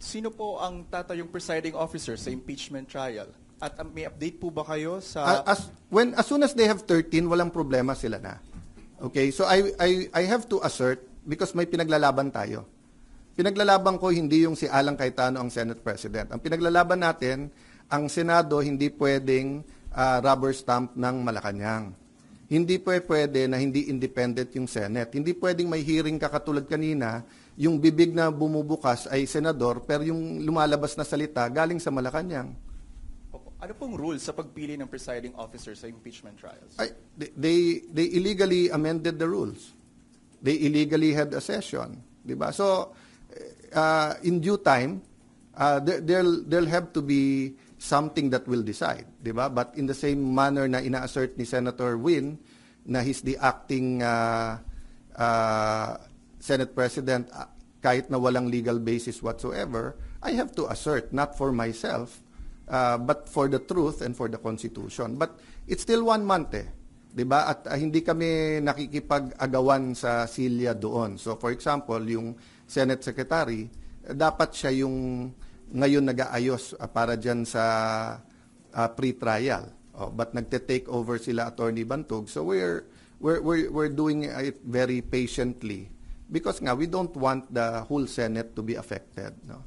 Sino po ang tatayong presiding officer sa impeachment trial? At may update po ba kayo sa... As soon as they have 13, walang problema sila na. Okay, so I have to assert, because may pinaglalaban tayo. Pinaglalaban ko hindi yung si Alan Cayetano ang Senate President. Ang pinaglalaban natin, ang Senado hindi pwedeng rubber stamp ng Malacanang. Hindi pwede na hindi independent yung Senate. Hindi pwedeng may hearing ka katulad kanina, yung bibig na bumubukas ay senador, pero yung lumalabas na salita galing sa Malacanang. Ano pong rules sa pagpili ng presiding officer sa impeachment trials? They illegally amended the rules. They illegally had a session, di ba? So in due time, there'll have to be something that will decide, di ba? But in the same manner na ina-assert ni Senator Win na he's the acting Senate President kahit na walang legal basis whatsoever, I have to assert, not for myself, but for the truth and for the Constitution. But it's still 1 month di ba? At hindi kami nakikipag-agawan sa silya doon. So for example, yung Senate Secretary, dapat siya yung ngayon nag-aayos para dyan sa pre-trial. But nagte-take over sila Attorney Bantog. So we're doing it very patiently because nga we don't want the whole Senate to be affected, no?